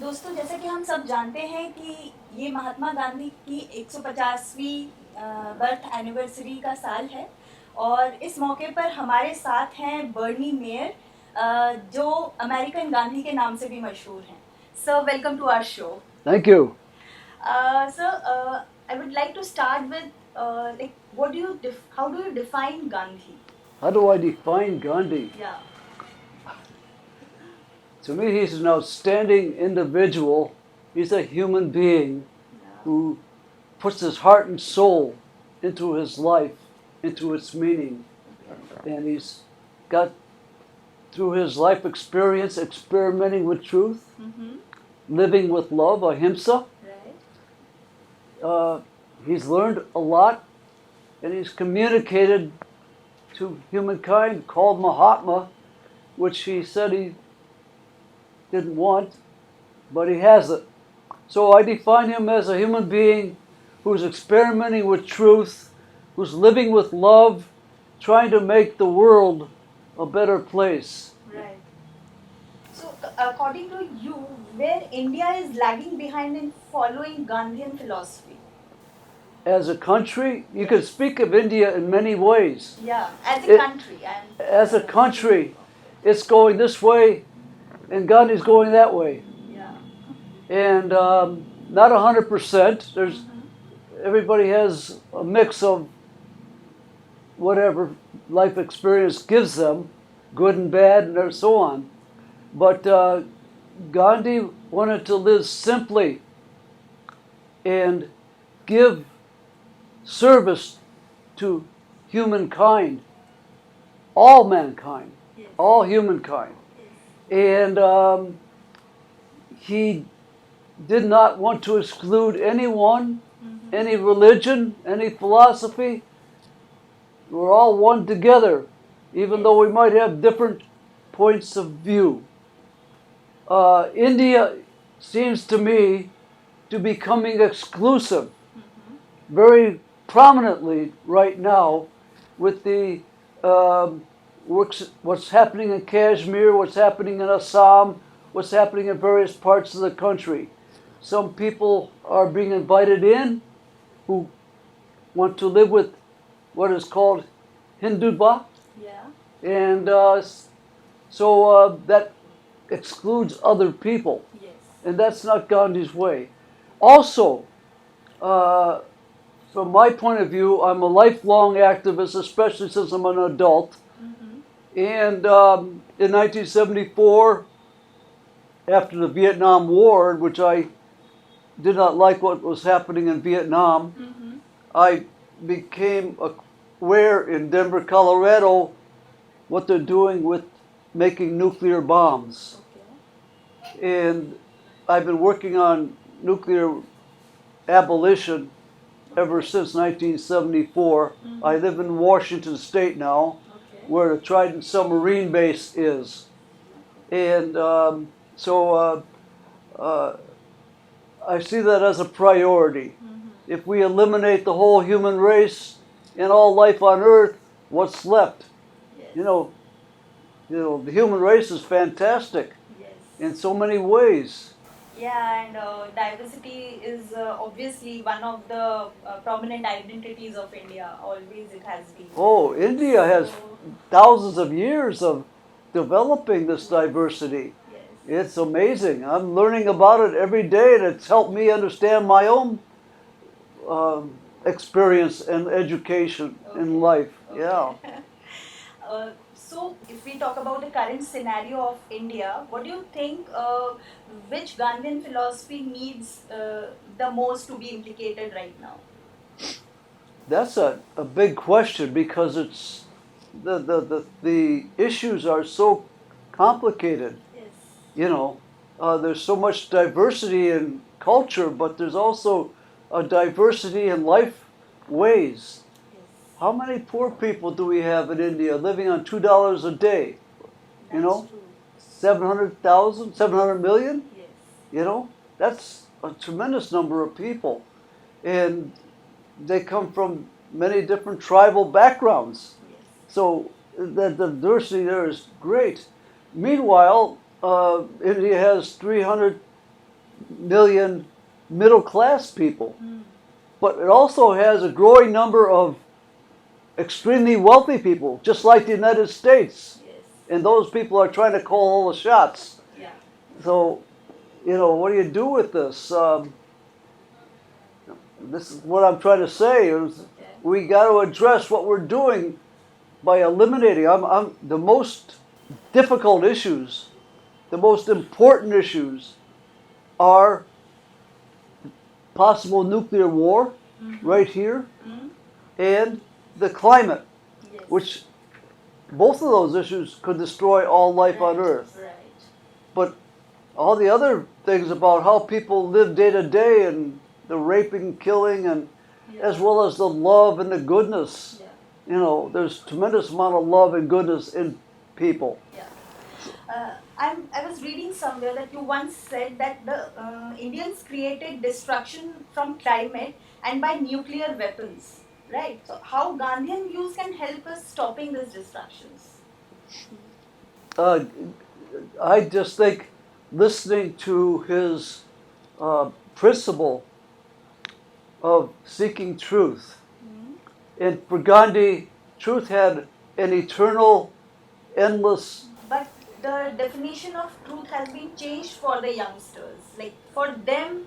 दोस्तों, जैसा कि हम सब जानते हैं कि ये महात्मा गांधी की 150वीं बर्थ एनिवर्सरी का साल है और इस मौके पर हमारे साथ हैं बर्नी मेयर, जो अमेरिकन गांधी के नाम से भी मशहूर हैं। Sir, welcome to our show. Thank you. Sir, I would like to start with how do you define Gandhi? How do I define Gandhi? Yeah. To me, he's an outstanding individual. He's a human being Yeah. who puts his heart and soul into his life, into its meaning. And he's got, through his life experience, experimenting with truth, living with love, ahimsa. Right. He's learned a lot, and he's communicated to humankind, called Mahatma, which he said he didn't want, but he has it. So I define him as a human being who's experimenting with truth, who's living with love, trying to make the world a better place. Right. So, according to you, where India is lagging behind in following Gandhian philosophy? As a country, you can speak of India in many ways. Yeah, as a country. As a country, it's going this way, and Gandhi's going that way. Yeah. And not 100%. There's everybody has a mix of whatever life experience gives them, good and bad, and so on. But Gandhi wanted to live simply and give service to humankind, all mankind, Yes. all humankind. Yes. And he did not want to exclude anyone, any religion, any philosophy. We're all one together, even though we might have different points of view. India seems to me to be becoming exclusive very prominently right now with the what's happening in Kashmir, what's happening in Assam, what's happening in various parts of the country. Some people are being invited in who want to live with what is called Hindutva, Yeah. and so that excludes other people, Yes. and that's not Gandhi's way. Also, from my point of view, I'm a lifelong activist, especially since I'm an adult. And in 1974, after the Vietnam War, in which I did not like what was happening in Vietnam, I became aware in Denver, Colorado, what they're doing with making nuclear bombs. Okay. And I've been working on nuclear abolition ever since 1974. I live in Washington State now, Okay. where the Trident submarine base is. And so I see that as a priority. If we eliminate the whole human race and all life on Earth, what's left? Yes. You know, the human race is fantastic Yes. in so many ways. Yeah, and diversity is obviously one of the prominent identities of India. Always it has been. Oh, India has thousands of years of developing this diversity. Yes. It's amazing. I'm learning about it every day, and it's helped me understand my own experience and education in life. Okay. Yeah. So, if we talk about the current scenario of India, what do you think? Which Gandhian philosophy needs the most to be implicated right now? That's a big question because it's the issues are so complicated. Yes. You know, there's so much diversity in culture, but there's also a diversity in life ways. Yes. How many poor people do we have in India living on $2 a day? That's know, true. 700,000, 700 million? Yes. You know, that's a tremendous number of people. And they come from many different tribal backgrounds. Yes. So the diversity there is great. Meanwhile, India has 300 million middle class people. But it also has a growing number of extremely wealthy people, just like the United States. Yes. And those people are trying to call all the shots. Yeah. So, what do you do with this? This is what I'm trying to say is we got to address what we're doing by eliminating. The most difficult issues, the most important issues are possible nuclear war right here and the climate, Yes. which both of those issues could destroy all life on Earth. Right. But all the other things about how people live day to day and the raping, killing, and as well as the love and the goodness. Yeah. There's tremendous amount of love and goodness in people. Yeah. I was reading somewhere that you once said that the Indians created destruction from climate and by nuclear weapons, right? So how Gandhian views can help us stopping these destructions? I just think listening to his principle of seeking truth. And for Gandhi, truth had an eternal, endless. But the definition of truth has been changed for the youngsters. Like for them,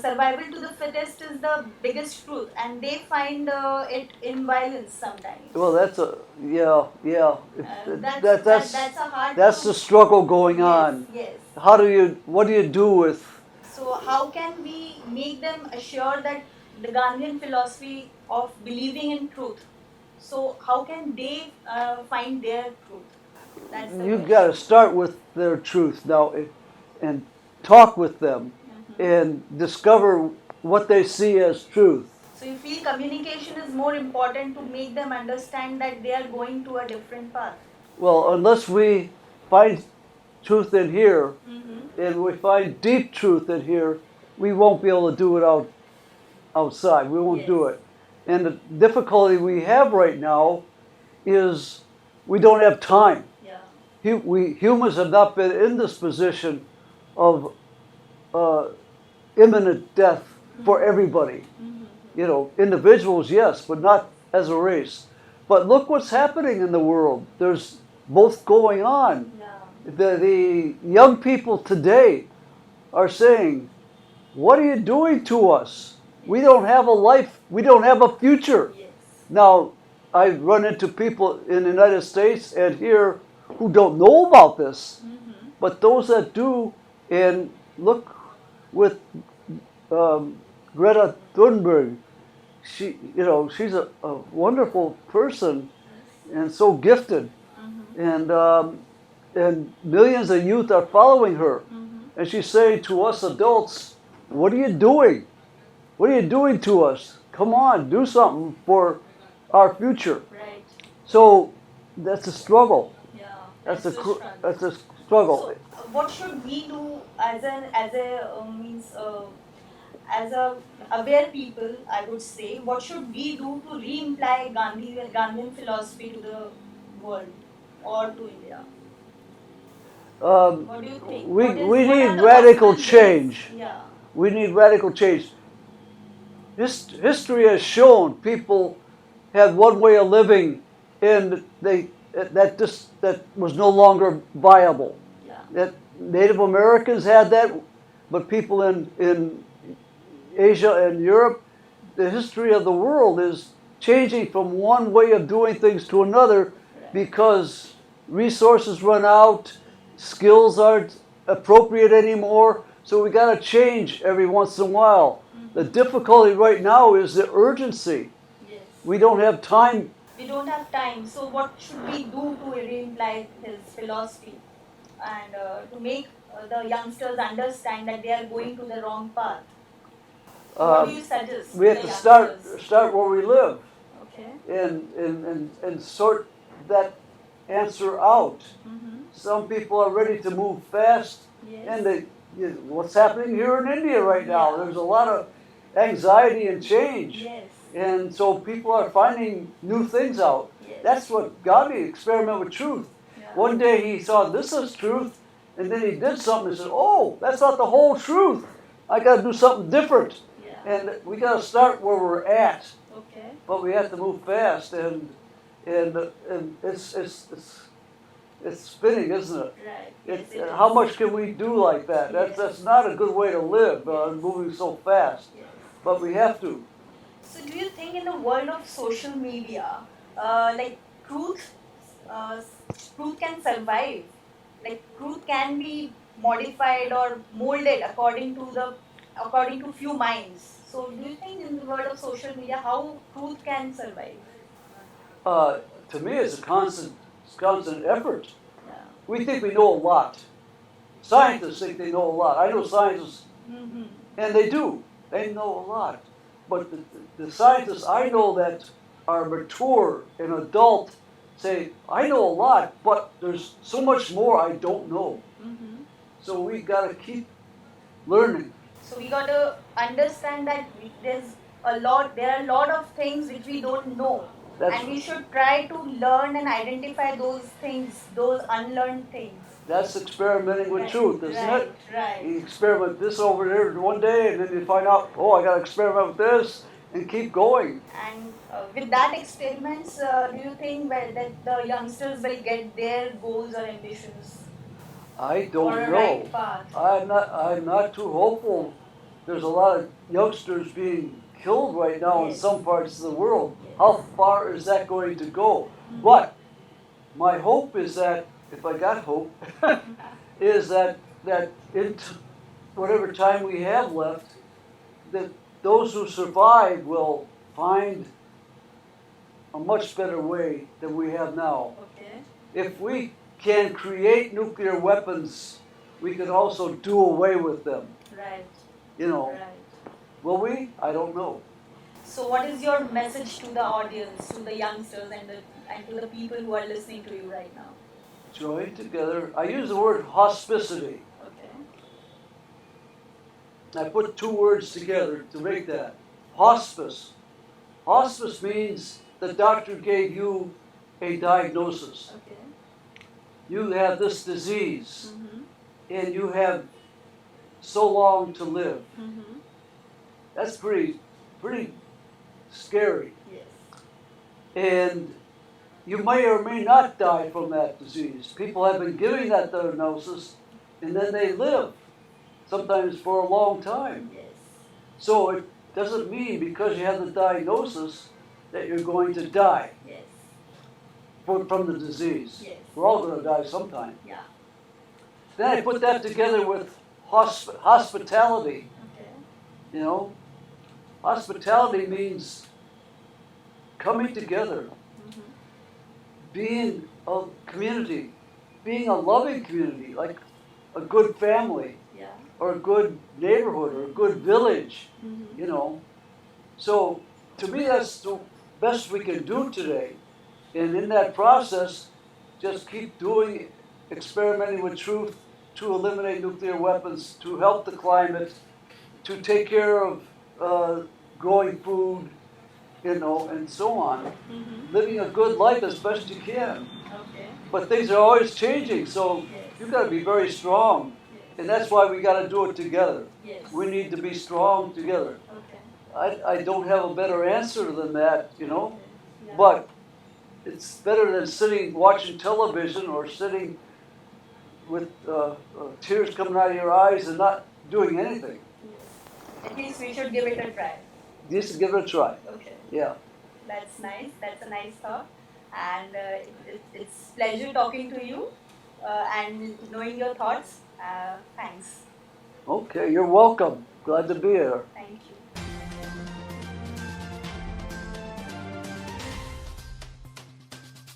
survival to the fittest is the biggest truth, and they find it in violence sometimes. Well, that's yeah. That's a hard. That's the struggle going on. Yes. What do you do with? So how can we make them assure that the Gandhian philosophy of believing in truth? So how can they find their truth? That's the You've question. got to start with their truth now, and talk with them, and discover what they see as truth. So you feel communication is more important to make them understand that they are going to a different path? Well, unless we find truth in here, and we find deep truth in here, we won't be able to do it outside. We won't do it. And the difficulty we have right now is we don't have time. We humans have not been in this position of imminent death for everybody. Individuals, yes, but not as a race. But look what's happening in the world. There's both going on. The young people today are saying, what are you doing to us? We don't have a life. We don't have a future. Yes. Now, I run into people in the United States and here who don't know about this. But those that do, and look with Greta Thunberg, she's a wonderful person and so gifted. And millions of youth are following her. And she's saying to us adults, what are you doing? What are you doing to us? Come on, do something for our future. Right. So that's a struggle. Yeah. That's a struggle. struggle. So, what should we do as a aware people? I would say, what should we do to re-imply Gandhian philosophy to the world or to India? What do you think? We What are need the radical possible change. ways? Yeah. We need radical change. History has shown people had one way of living, and that was no longer viable. Yeah. That Native Americans had that, but people in Asia and Europe, the history of the world is changing from one way of doing things to another because resources run out, skills aren't appropriate anymore, so we got to change every once in a while. The difficulty right now is the urgency. Yes. We don't have time. We don't have time. So what should we do to re-imply his philosophy and to make the youngsters understand that they are going to the wrong path? What do you suggest? We have the to youngsters? start where we live Okay. and sort that answer out. Some people are ready to move fast, Yes. and what's happening here in India right now? There's a lot of anxiety and change, Yes. and so people are finding new things out. Yes. That's what Gandhi experimented with truth. Yeah. One day he saw this is truth, and then he did something and said, "Oh, that's not the whole truth. I got to do something different." Yeah. And we got to start where we're at, Okay. but we have to move fast, and it's spinning, isn't it? Right. It's, Yes, it how is. much can we do like that? Yes. That's not a good way to live, Yes. moving so fast. Yes. But we have to. So, do you think in the world of social media, like truth, uh, truth can survive? Like truth can be modified or molded according to few minds. So, do you think in the world of social media, how truth can survive? To me, it's a constant effort. Yeah. We think we know a lot. Scientists think they know a lot. I know scientists, Mm-hmm. and they do. They know a lot. But the scientists I know that are mature and adult say, I know a lot, but there's so much more I don't know. Mm-hmm. So we got to keep learning. So we got to understand that there are a lot of things which we don't know, That's- and we should try to learn and identify those things, those unlearned things. That's experimenting with Right, truth, isn't right, it? right. You experiment this over there one day, and then you find out, oh, I got to experiment with this, and keep going. And with that experiments, do you think that the youngsters will get their goals or ambitions I don't or a know. right path? I'm not too hopeful. There's a lot of youngsters being killed right now in Yes. some parts of the world. Yes. How far is that going to go? But my hope is that, if I got hope, is that in whatever time we have left, that those who survive will find a much better way than we have now. Okay. If we can create nuclear weapons, we can also do away with them. Right. You know, Right. will we? I don't know. So, what is your message to the audience, to the youngsters, and to the people who are listening to you right now? Join together. I use the word hospicity. Okay. I put two words together to make that. Hospice. Hospice means the doctor gave you a diagnosis. Okay. You have this disease, Mm-hmm. and you have so long to live. Mm-hmm. That's pretty scary. Yes. And you may or may not die from that disease. People have been giving that diagnosis, and then they live, sometimes for a long time. Yes. So it doesn't mean because you have the diagnosis that you're going to die Yes. from the disease. Yes. We're all going to die sometime. Yeah. Then I put that together with hospitality. Okay. You know, hospitality means coming together, Mm-hmm. being a community, being a loving community, like a good family Yeah. or a good neighborhood or a good village, Mm-hmm. you know. So to me, that's the best we can do today. And in that process, just keep doing, experimenting with truth to eliminate nuclear weapons, to help the climate, to take care of growing food, you know, and so on. Mm-hmm. Living a good life as best you can. Okay. But things are always changing, so Yes. you've got to be very strong. Yes. And that's why we got to do it together. Yes. We need to be strong together. Okay. I don't have a better answer than that, you know. Okay. Yeah. But it's better than sitting watching television or sitting with tears coming out of your eyes and not doing anything. Yes. At least we should give it a try. Just give it a try. Okay. Yeah. That's nice. That's a nice thought. And it's pleasure talking to you and knowing your thoughts. Thanks. Okay, you're welcome. Glad to be here.